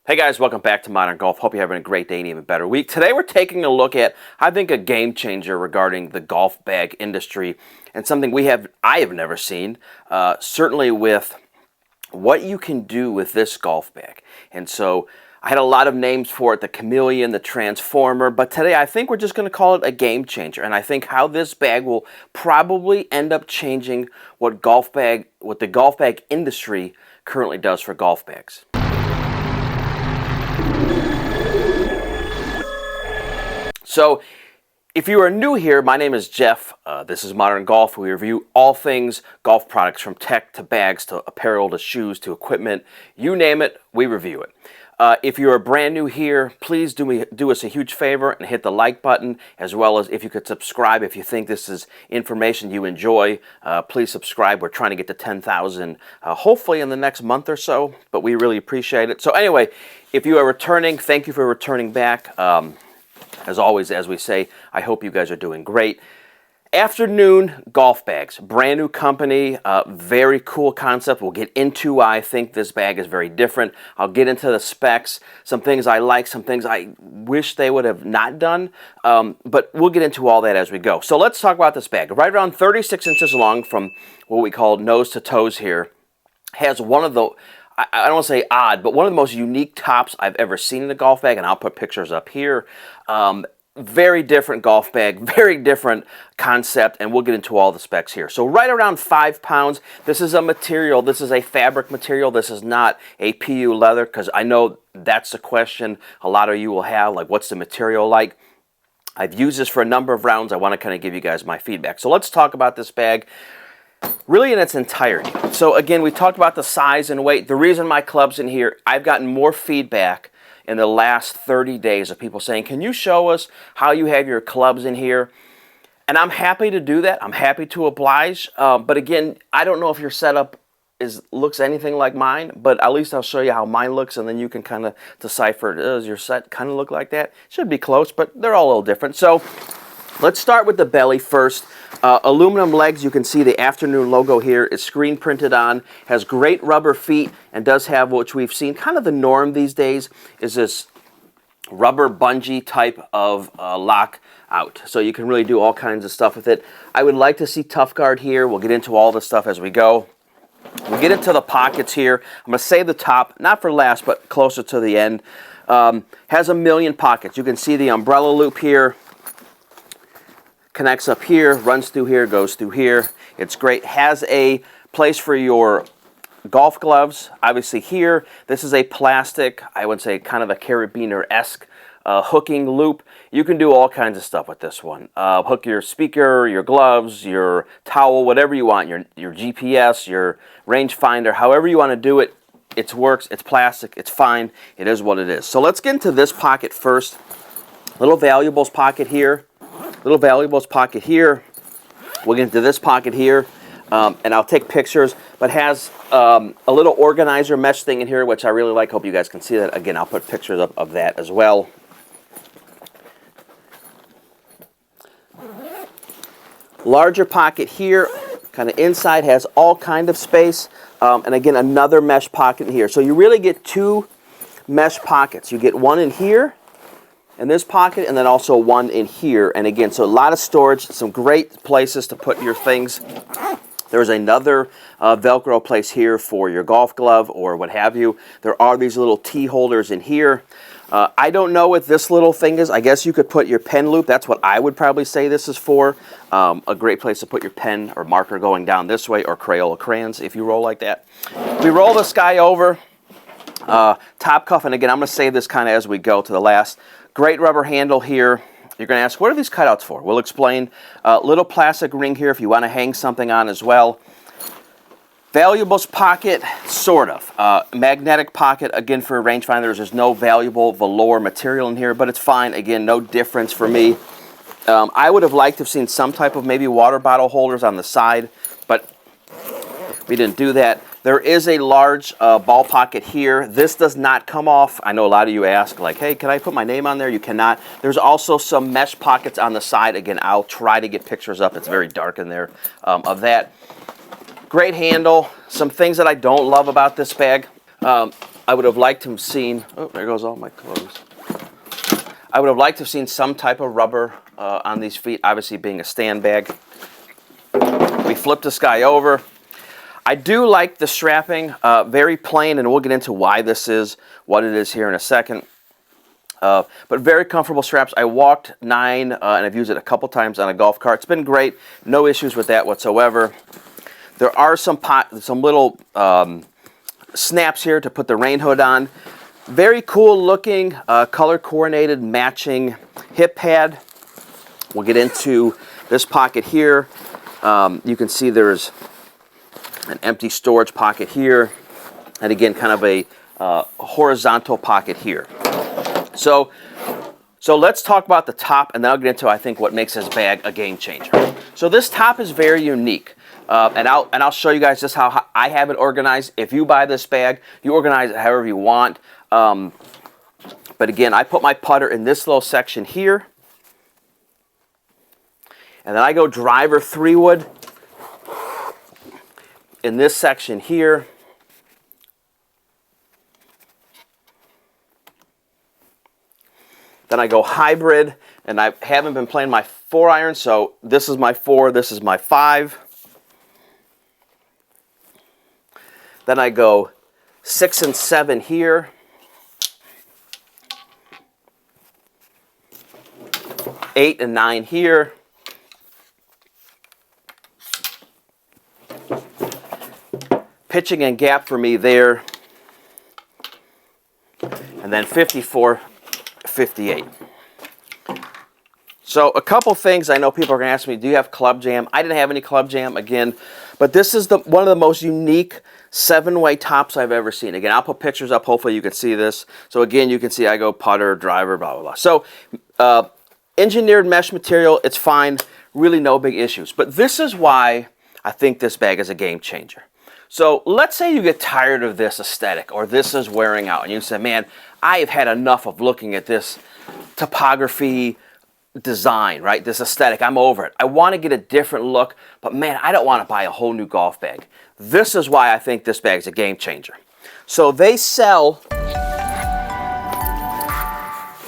Hey guys, welcome back to Modern Golf. Hope you're having a great day and even better week. Today we're taking a look at, I think, a game changer regarding the golf bag industry and something I have never seen, certainly with what you can do with this golf bag. And so I had a lot of names for it, the Chameleon, the Transformer, but today I think we're just going to call it a game changer. And I think how this bag will probably end up changing what the golf bag industry currently does for golf bags. So, if you are new here, my name is Jeff. This is Modern Golf. We review all things golf products, from tech to bags to apparel to shoes to equipment. You name it, we review it. If you are brand new here, please do us a huge favor and hit the like button, as well as if you could subscribe. If you think this is information you enjoy, please subscribe. We're trying to get to 10,000 hopefully in the next month or so, but we really appreciate it. So anyway, if you are returning, thank you for returning back. As always, as we say, I hope you guys are doing great. Afternoon golf bags, brand new company, very cool concept. We'll get into why I think this bag is very different. I'll get into the specs, some things I like, some things I wish they would have not done, but we'll get into all that as we go. So let's talk about this bag. Right around 36 inches long from what we call nose to toes here. Has one of the, I don't want to say odd, but one of the most unique tops I've ever seen in a golf bag, and I'll put pictures up here. Very different golf bag, very different concept, and we'll get into all the specs here. So right around 5 pounds. This is a material, this is a fabric material. This is not a PU leather, because I know that's the question a lot of you will have, like what's the material like? I've used this for a number of rounds. I want to kind of give you guys my feedback. So let's talk about this bag really in its entirety. So again, we talked about the size and weight. The reason my club's in here, I've gotten more feedback in the last 30 days of people saying, can you show us how you have your clubs in here? And I'm happy to do that. I'm happy to oblige. But again, I don't know if your setup looks anything like mine, but at least I'll show you how mine looks, and then you can kind of decipher, does your set kind of look like that? Should be close, but they're all a little different. So let's start with the belly first. Aluminum legs, you can see the Afternoon logo here is screen printed on, has great rubber feet, and does have, which we've seen kind of the norm these days, is this rubber bungee type of lock out. So you can really do all kinds of stuff with it. I would like to see Tough Guard here. We'll get into all this stuff as we go. We'll get into the pockets here. I'm going to save the top, not for last, but closer to the end. Has a million pockets. You can see the umbrella loop here. Connects up here, runs through here, goes through here. It's great. Has a place for your golf gloves. Obviously here, this is a plastic, I would say kind of a carabiner-esque hooking loop. You can do all kinds of stuff with this one. Hook your speaker, your gloves, your towel, whatever you want, your GPS, your rangefinder, however you want to do it. It works. It's plastic. It's fine. It is what it is. So let's get into this pocket first. Little valuables pocket here. Little valuables pocket here. We'll get into this pocket here, and I'll take pictures, but has a little organizer mesh thing in here, which I really like. Hope you guys can see that. Again, I'll put pictures of that as well. Larger pocket here, kind of inside, has all kind of space, and again, another mesh pocket in here. So you really get two mesh pockets. You get one in here, in this pocket, and then also one in here. And again, so a lot of storage, some great places to put your things. There's another Velcro place here for your golf glove or what have you. There are these little T holders in here. I don't know what this little thing is. I guess you could put your pen loop. That's what I would probably say this is for. A great place to put your pen or marker going down this way, or Crayola crayons if you roll like that. We roll this guy over. Top cuff, and again, I'm going to save this kind of as we go to the last. Great rubber handle here. You're going to ask, what are these cutouts for? We'll explain. Little plastic ring here if you want to hang something on as well. Valuables pocket, sort of. Magnetic pocket, again, for rangefinders. There's no valuable velour material in here, but it's fine. Again, no difference for me. I would have liked to have seen some type of maybe water bottle holders on the side, but we didn't do that. There is a large ball pocket here. This does not come off. I know a lot of you ask, like, hey, can I put my name on there? You cannot. There's also some mesh pockets on the side. Again, I'll try to get pictures up. It's very dark in there of that. Great handle. Some things that I don't love about this bag. I would have liked to have seen, oh, there goes all my clothes. I would have liked to have seen some type of rubber on these feet, obviously being a stand bag. We flip this guy over. I do like the strapping, very plain, and we'll get into why this is, what it is here in a second. But very comfortable straps. I walked 9, and I've used it a couple times on a golf cart. It's been great. No issues with that whatsoever. There are some little snaps here to put the rain hood on. Very cool looking, color coordinated, matching hip pad. We'll get into this pocket here. You can see there's an empty storage pocket here, and again, kind of a horizontal pocket here. So let's talk about the top, and then I'll get into, I think, what makes this bag a game changer. So this top is very unique, and I'll show you guys just how I have it organized. If you buy this bag, you organize it however you want. But again, I put my putter in this little section here, and then I go driver 3-wood in this section here. Then I go hybrid, and I haven't been playing my 4-iron, so this is my 4, this is my 5. Then I go 6 and 7 here. 8 and 9 here. Pitching and gap for me there. And then 54, 58. So a couple things I know people are going to ask me, do you have club jam? I didn't have any club jam, again, but this is one of the most unique 7-way tops I've ever seen. Again, I'll put pictures up, hopefully you can see this. So again, you can see I go putter, driver, blah, blah, blah. So engineered mesh material, it's fine, really no big issues. But this is why I think this bag is a game changer. So let's say you get tired of this aesthetic, or this is wearing out, and you say, man, I have had enough of looking at this topography design, right? This aesthetic, I'm over it. I want to get a different look, but man, I don't want to buy a whole new golf bag. This is why I think this bag is a game changer. So they sell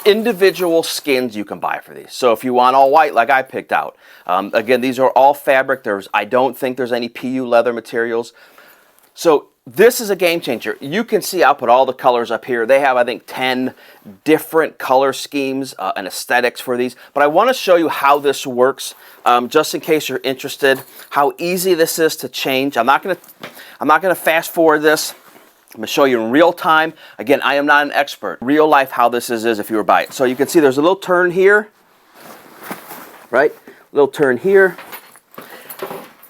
individual skins you can buy for these. So if you want all white, like I picked out, again, these are all fabric. I don't think there's any PU leather materials. So this is a game changer. You can see, I'll put all the colors up here. They have, I think, 10 different color schemes and aesthetics for these. But I want to show you how this works, just in case you're interested, how easy this is to change. I'm not gonna fast forward this. I'm going to show you in real time. Again, I am not an expert. Real life, how this is if you were by it. So you can see there's a little turn here, right? Little turn here.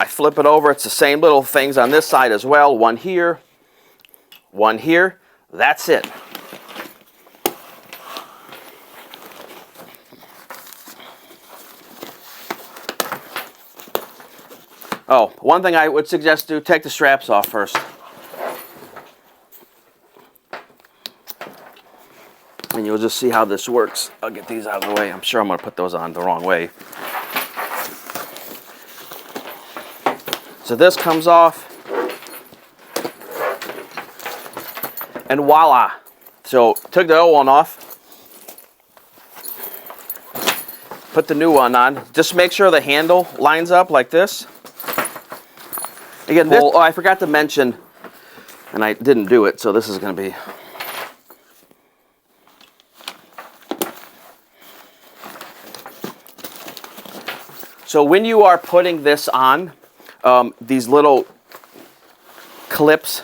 I flip it over. It's the same little things on this side as well. One here, one here. That's it. Oh, one thing I would suggest do, take the straps off first. And you'll just see how this works. I'll get these out of the way. I'm sure I'm going to put those on the wrong way. So this comes off. And voila. So took the old one off. Put the new one on. Just make sure the handle lines up like this. Again, oh, I forgot to mention, and I didn't do it, so this is going to be... So when you are putting this on, these little clips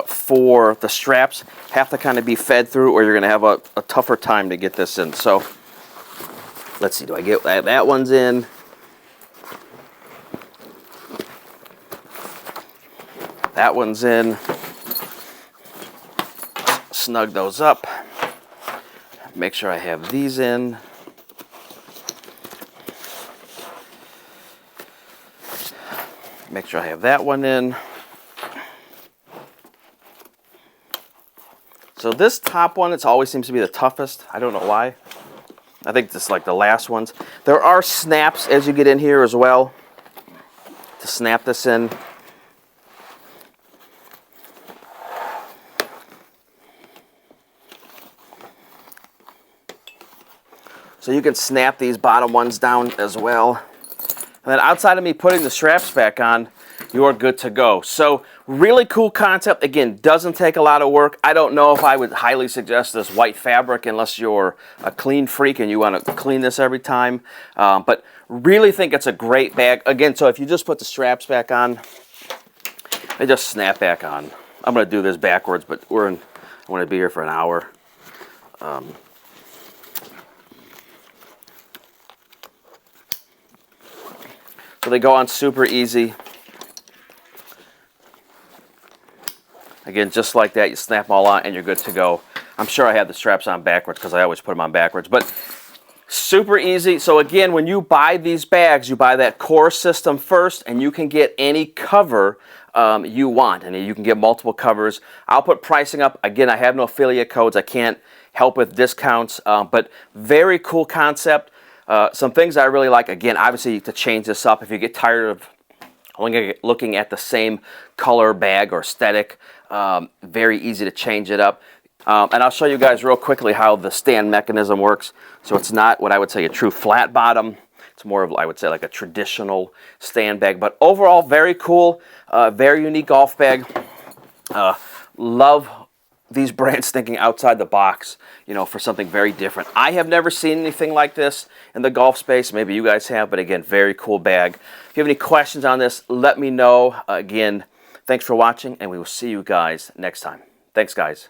for the straps have to kind of be fed through, or you're going to have a tougher time to get this in. So let's see, do I get that one's in? That one's in. Snug those up. Make sure I have these in. Make sure I have that one in. So this top one, it always seems to be the toughest. I don't know why. I think this is like the last ones. There are snaps as you get in here as well to snap this in. So you can snap these bottom ones down as well. And then outside of me putting the straps back on, you are good to go. So really cool concept. Again, doesn't take a lot of work. I don't know if I would highly suggest this white fabric unless you're a clean freak and you want to clean this every time. But really think it's a great bag. Again, so if you just put the straps back on, they just snap back on. I'm going to do this backwards, but I want to be here for an hour. So they go on super easy. Again, just like that, you snap them all on and you're good to go. I'm sure I have the straps on backwards because I always put them on backwards, but super easy. So again, when you buy these bags, you buy that core system first, and you can get any cover you want, and you can get multiple covers. I'll put pricing up. Again, I have no affiliate codes. I can't help with discounts, but very cool concept. Some things I really like, again, obviously to change this up, if you get tired of only looking at the same color bag or aesthetic, very easy to change it up. And I'll show you guys real quickly how the stand mechanism works. So it's not what I would say a true flat bottom. It's more of, I would say, like a traditional stand bag. But overall, very cool, very unique golf bag. Love these brands thinking outside the box, you know, for something very different. I have never seen anything like this in the golf space. Maybe you guys have, but again, very cool bag. If you have any questions on this, let me know. Again, thanks for watching, and we will see you guys next time. Thanks, guys.